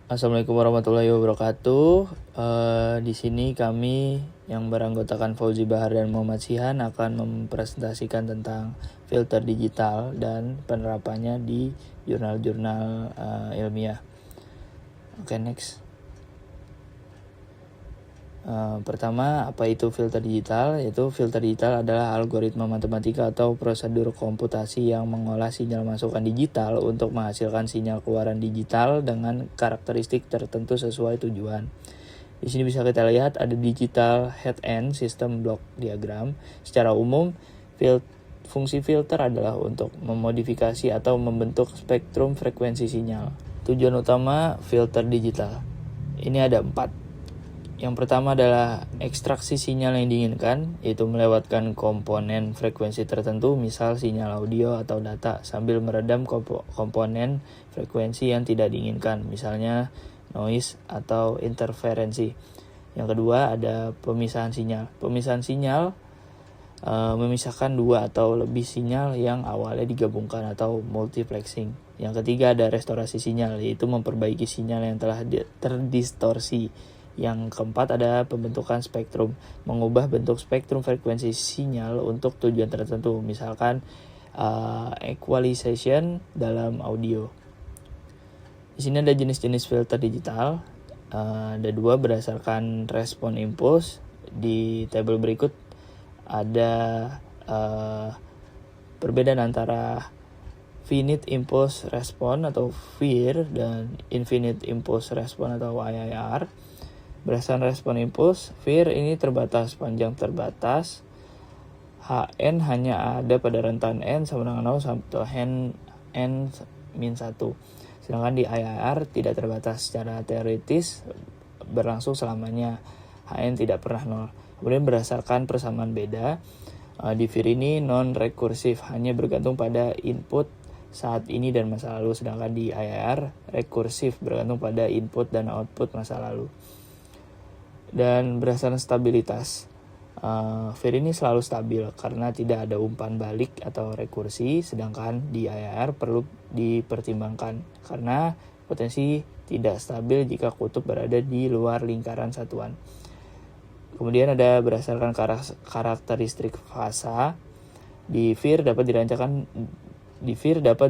Assalamualaikum warahmatullahi wabarakatuh. Di sini kami yang beranggotakan Fauzi Bahar dan Muhammad Sihan akan mempresentasikan tentang filter digital dan penerapannya di jurnal-jurnal ilmiah. Oke, next. Pertama, apa itu filter digital? Yaitu filter digital adalah algoritma matematika atau prosedur komputasi yang mengolah sinyal masukan digital untuk menghasilkan sinyal keluaran digital dengan karakteristik tertentu sesuai tujuan. Di sini bisa kita lihat ada digital head-end system block diagram. Secara umum, fungsi filter adalah untuk memodifikasi atau membentuk spektrum frekuensi sinyal. Tujuan utama filter digital ini ada 4. Yang pertama adalah ekstraksi sinyal yang diinginkan, yaitu melewatkan komponen frekuensi tertentu, misal sinyal audio atau data, sambil meredam komponen frekuensi yang tidak diinginkan, misalnya noise atau interferensi. Yang kedua ada pemisahan sinyal. Pemisahan sinyal memisahkan dua atau lebih sinyal yang awalnya digabungkan atau multiplexing. Yang ketiga ada restorasi sinyal, yaitu memperbaiki sinyal yang telah terdistorsi. Yang keempat ada pembentukan spektrum, mengubah bentuk spektrum frekuensi sinyal untuk tujuan tertentu, misalkan equalization dalam audio. Di sini ada jenis-jenis filter digital, ada 2 berdasarkan respon impuls. Di tabel berikut ada perbedaan antara finite impulse response atau FIR dan infinite impulse response atau IIR. Berdasarkan respon impuls, FIR ini terbatas, panjang terbatas. HN hanya ada pada rentan N sama dengan 0 sampai N-1. Sedangkan di IIR tidak terbatas, secara teoritis berlangsung selamanya. HN tidak pernah 0. Kemudian berdasarkan persamaan beda, di FIR ini non-rekursif, hanya bergantung pada input saat ini dan masa lalu. Sedangkan di IIR rekursif, bergantung pada input dan output masa lalu. Dan berdasarkan stabilitas, FIR ini selalu stabil karena tidak ada umpan balik atau rekursi, sedangkan di IIR perlu dipertimbangkan karena potensi tidak stabil jika kutub berada di luar lingkaran satuan. Kemudian ada berdasarkan karakteristik fasa. Di FIR dapat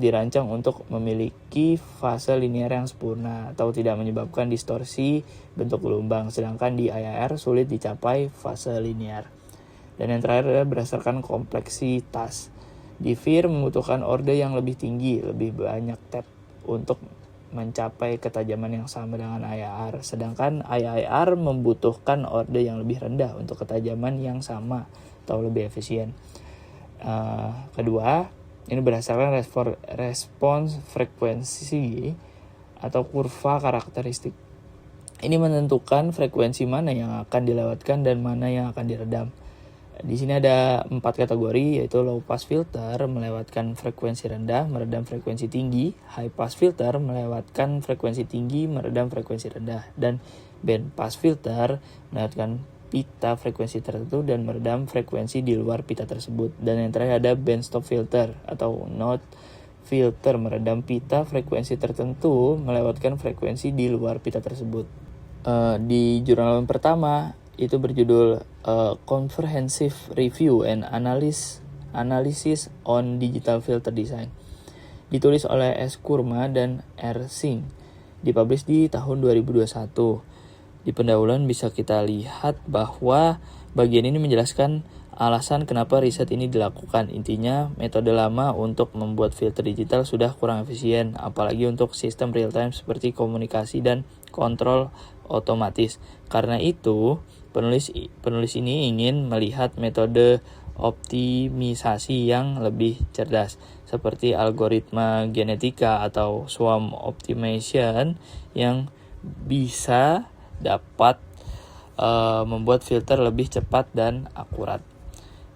dirancang untuk memiliki fase linear yang sempurna atau tidak menyebabkan distorsi bentuk gelombang, sedangkan di IIR sulit dicapai fase linear. Dan yang terakhir adalah berdasarkan kompleksitas. Di FIR membutuhkan orde yang lebih tinggi, lebih banyak tab untuk mencapai ketajaman yang sama dengan IIR, sedangkan IIR membutuhkan orde yang lebih rendah untuk ketajaman yang sama atau lebih efisien. Kedua, ini berdasarkan respons frekuensi atau kurva karakteristik. Ini menentukan frekuensi mana yang akan dilewatkan dan mana yang akan diredam. Di sini ada 4 kategori, yaitu low pass filter melewatkan frekuensi rendah, meredam frekuensi tinggi, high pass filter melewatkan frekuensi tinggi, meredam frekuensi rendah, dan band pass filter melewatkan pita frekuensi tertentu dan meredam frekuensi di luar pita tersebut. Dan yang terakhir ada band stop filter atau not filter, meredam pita frekuensi tertentu melewatkan frekuensi di luar pita tersebut. Di jurnal pertama itu berjudul Comprehensive Review and Analysis on Digital Filter Design, ditulis oleh S. Kurma dan R. Singh, dipublish di tahun 2021. Di pendahuluan bisa kita lihat bahwa bagian ini menjelaskan alasan kenapa riset ini dilakukan. Intinya, metode lama untuk membuat filter digital sudah kurang efisien, apalagi untuk sistem real time seperti komunikasi dan kontrol otomatis. Karena itu, penulis ini ingin melihat metode optimisasi yang lebih cerdas, seperti algoritma genetika atau swarm optimization yang bisa dapat membuat filter lebih cepat dan akurat.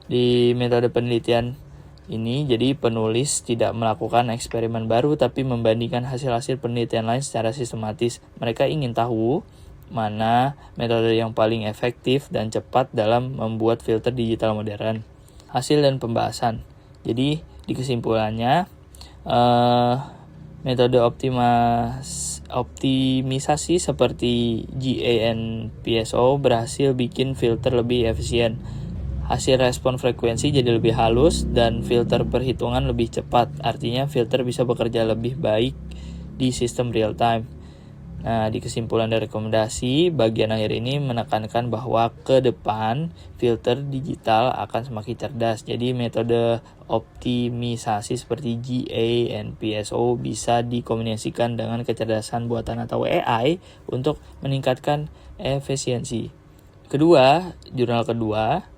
Di metode penelitian ini, jadi penulis tidak melakukan eksperimen baru tapi membandingkan hasil-hasil penelitian lain secara sistematis. Mereka ingin tahu mana metode yang paling efektif dan cepat dalam membuat filter digital modern. Hasil dan pembahasan. Jadi di kesimpulannya Metode optimisasi seperti GAN-PSO berhasil bikin filter lebih efisien. Hasil respon frekuensi jadi lebih halus dan filter perhitungan lebih cepat. Artinya filter bisa bekerja lebih baik di sistem real time. Nah, di kesimpulan dari rekomendasi, bagian akhir ini menekankan bahwa ke depan filter digital akan semakin cerdas. Jadi metode optimisasi seperti GA dan PSO bisa dikombinasikan dengan kecerdasan buatan atau AI untuk meningkatkan efisiensi. Jurnal kedua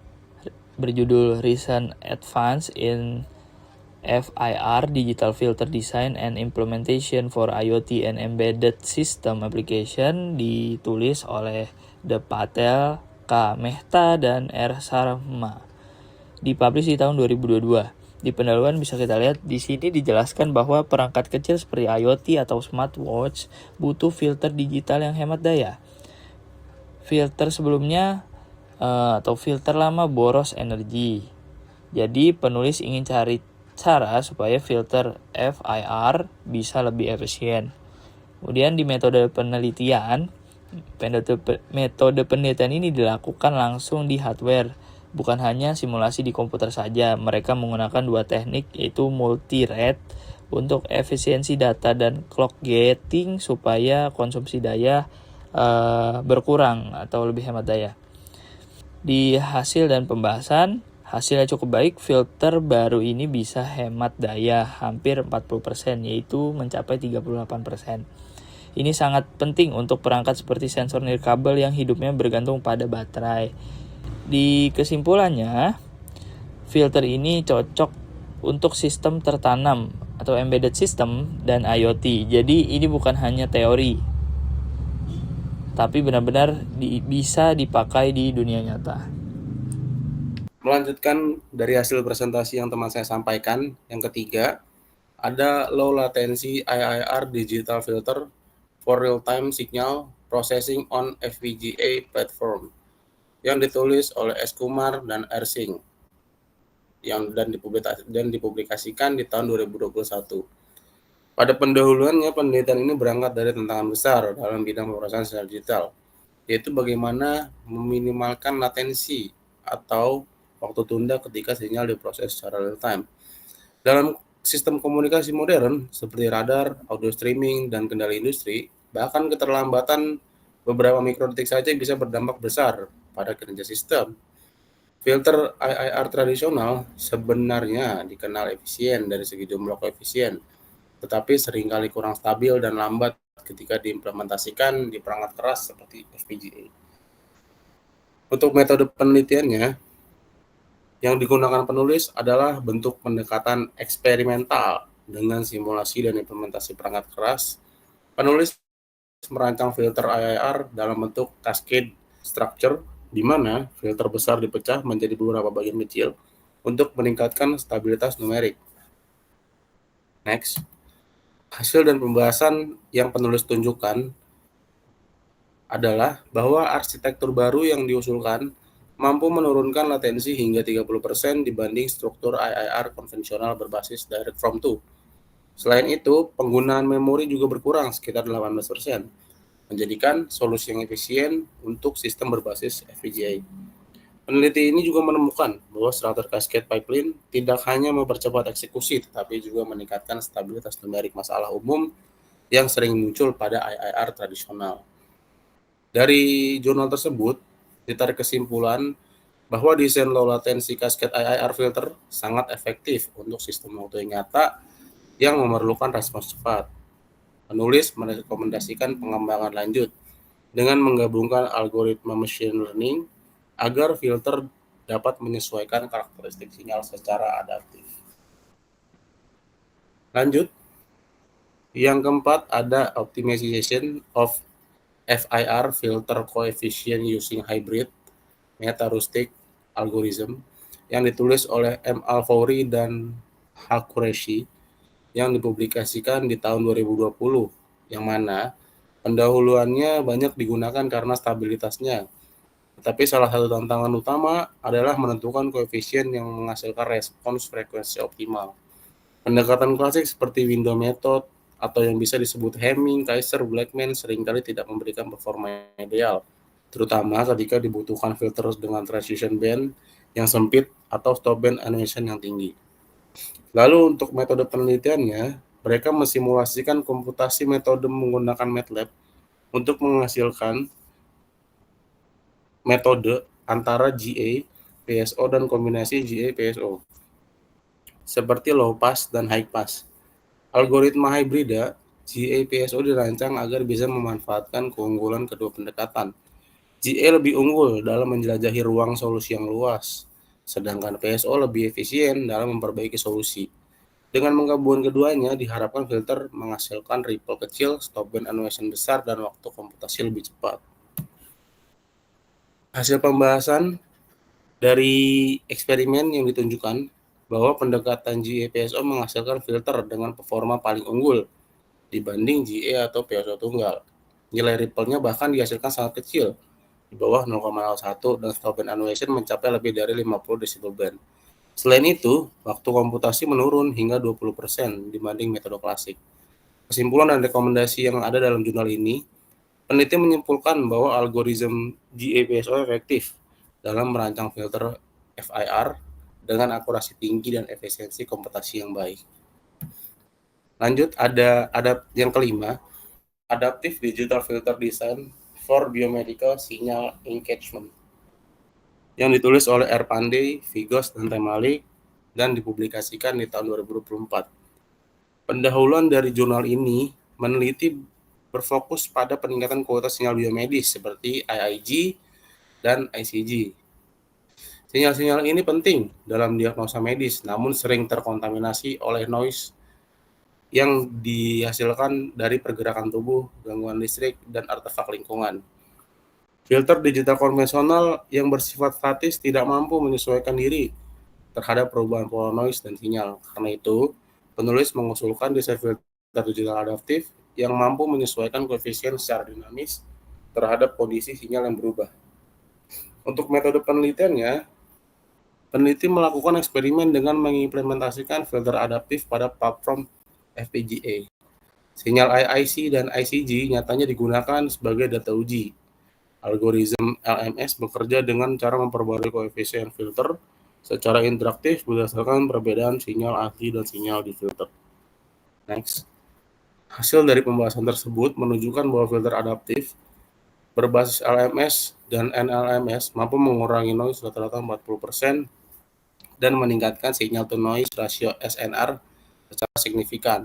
berjudul Recent Advance in FIR Digital Filter Design and Implementation for IoT and Embedded System Application ditulis oleh De Patel, K. Mehta, dan R. Sharma. Dipublish di tahun 2022. Di pendahuluan bisa kita lihat di sini dijelaskan bahwa perangkat kecil seperti IoT atau smartwatch butuh filter digital yang hemat daya. Filter sebelumnya atau filter lama boros energi. Jadi penulis ingin cari cara supaya filter FIR bisa lebih efisien. Kemudian di metode penelitian ini dilakukan langsung di hardware, bukan hanya simulasi di komputer saja. Mereka menggunakan dua teknik, yaitu multi-rate untuk efisiensi data dan clock gating supaya konsumsi daya berkurang atau lebih hemat daya. Di hasil dan pembahasan, hasilnya cukup baik. Filter baru ini bisa hemat daya hampir 40%, yaitu mencapai 38%. Ini sangat penting untuk perangkat seperti sensor nirkabel yang hidupnya bergantung pada baterai. Di kesimpulannya, filter ini cocok untuk sistem tertanam atau embedded system dan IoT. Jadi ini bukan hanya teori, tapi benar-benar bisa dipakai di dunia nyata. Melanjutkan dari hasil presentasi yang teman saya sampaikan, yang ketiga, ada low latency IIR digital filter for real-time signal processing on FPGA platform yang ditulis oleh S. Kumar dan R. Singh dan dipublikasikan di tahun 2021. Pada pendahuluannya, penelitian ini berangkat dari tantangan besar dalam bidang pemrosesan sinyal digital, yaitu bagaimana meminimalkan latensi atau waktu tunda ketika sinyal diproses secara real time. Dalam sistem komunikasi modern seperti radar, audio streaming, dan kendali industri, bahkan keterlambatan beberapa mikrodetik saja bisa berdampak besar pada kinerja sistem. Filter IIR tradisional sebenarnya dikenal efisien dari segi jumlah koefisien, tetapi seringkali kurang stabil dan lambat ketika diimplementasikan di perangkat keras seperti FPGA. Untuk metode penelitiannya, yang digunakan penulis adalah bentuk pendekatan eksperimental dengan simulasi dan implementasi perangkat keras. Penulis merancang filter IIR dalam bentuk cascade structure, di mana filter besar dipecah menjadi beberapa bagian kecil untuk meningkatkan stabilitas numerik. Next, hasil dan pembahasan yang penulis tunjukkan adalah bahwa arsitektur baru yang diusulkan mampu menurunkan latensi hingga 30% dibanding struktur IIR konvensional berbasis direct from to. Selain itu, penggunaan memori juga berkurang sekitar 18%, menjadikan solusi yang efisien untuk sistem berbasis FPGA. Peneliti ini juga menemukan bahwa struktur cascade pipeline tidak hanya mempercepat eksekusi, tetapi juga meningkatkan stabilitas numerik masalah umum yang sering muncul pada IIR tradisional. Dari jurnal tersebut, ditarik kesimpulan bahwa desain low latency cascade IIR filter sangat efektif untuk sistem waktu yang nyata yang memerlukan respons cepat. Penulis merekomendasikan pengembangan lanjut dengan menggabungkan algoritma machine learning agar filter dapat menyesuaikan karakteristik sinyal secara adaptif. Lanjut, yang keempat ada optimization of FIR filter coefficient using hybrid meta-heuristic algorithm yang ditulis oleh M. Al-Fawri dan H. Qureshi yang dipublikasikan di tahun 2020, yang mana pendahuluannya banyak digunakan karena stabilitasnya. Tetapi salah satu tantangan utama adalah menentukan koefisien yang menghasilkan respons frekuensi optimal. Pendekatan klasik seperti window method atau yang bisa disebut Hemming, Kaiser, Blackman seringkali tidak memberikan performa ideal, terutama ketika dibutuhkan filter dengan transition band yang sempit atau stop band animation yang tinggi. Lalu untuk metode penelitiannya, mereka mensimulasikan komputasi metode menggunakan MATLAB untuk menghasilkan metode antara GA, PSO, dan kombinasi GA, PSO, seperti low pass dan high pass. Algoritma hibrida GA-PSO dirancang agar bisa memanfaatkan keunggulan kedua pendekatan. GA lebih unggul dalam menjelajahi ruang solusi yang luas, sedangkan PSO lebih efisien dalam memperbaiki solusi. Dengan menggabungkan keduanya, diharapkan filter menghasilkan ripple kecil, stop band animation besar, dan waktu komputasi lebih cepat. Hasil pembahasan dari eksperimen yang ditunjukkan bahwa pendekatan GA-PSO menghasilkan filter dengan performa paling unggul dibanding GA atau PSO tunggal. Nilai ripple-nya bahkan dihasilkan sangat kecil, di bawah 0,01, dan stop band animation mencapai lebih dari 50 decibel. Selain itu, waktu komputasi menurun hingga 20% dibanding metode klasik. Kesimpulan dan rekomendasi yang ada dalam jurnal ini, peneliti menyimpulkan bahwa algoritma GA-PSO efektif dalam merancang filter FIR dengan akurasi tinggi dan efisiensi komputasi yang baik. Lanjut, ada yang kelima, Adaptive Digital Filter Design for Biomedical Signal Encashment, yang ditulis oleh R. Pandey, Vigos, dan Temalik, dan dipublikasikan di tahun 2024. Pendahuluan dari jurnal ini meneliti berfokus pada peningkatan kualitas sinyal biomedis seperti IIG dan ICG. Sinyal-sinyal ini penting dalam diagnosa medis, namun sering terkontaminasi oleh noise yang dihasilkan dari pergerakan tubuh, gangguan listrik, dan artefak lingkungan. Filter digital konvensional yang bersifat statis tidak mampu menyesuaikan diri terhadap perubahan pola noise dan sinyal. Karena itu, penulis mengusulkan desain filter digital adaptif yang mampu menyesuaikan koefisien secara dinamis terhadap kondisi sinyal yang berubah. Untuk metode penelitiannya, peneliti melakukan eksperimen dengan mengimplementasikan filter adaptif pada platform FPGA. Sinyal IIC dan ICG nyatanya digunakan sebagai data uji. Algoritma LMS bekerja dengan cara memperbarui koefisien filter secara interaktif berdasarkan perbedaan sinyal asli dan sinyal di filter. Next. Hasil dari pembahasan tersebut menunjukkan bahwa filter adaptif berbasis LMS dan NLMS mampu mengurangi noise rata-rata 40% dan meningkatkan signal to noise rasio SNR secara signifikan.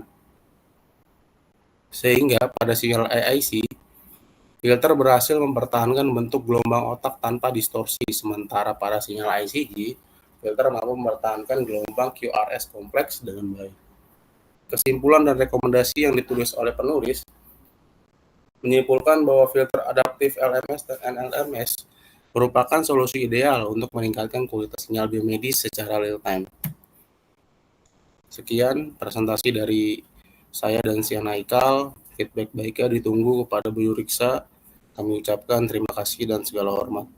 Sehingga pada sinyal IIC, filter berhasil mempertahankan bentuk gelombang otak tanpa distorsi, sementara pada sinyal ICG, filter mampu mempertahankan gelombang QRS kompleks dengan baik. Kesimpulan dan rekomendasi yang ditulis oleh penulis menyimpulkan bahwa filter adaptif LMS dan NLMS merupakan solusi ideal untuk meningkatkan kualitas sinyal biomedis secara real time. Sekian presentasi dari saya dan Siana Ikal. Feedback baiknya ditunggu kepada Bu Yuriksa. Kami ucapkan terima kasih dan segala hormat.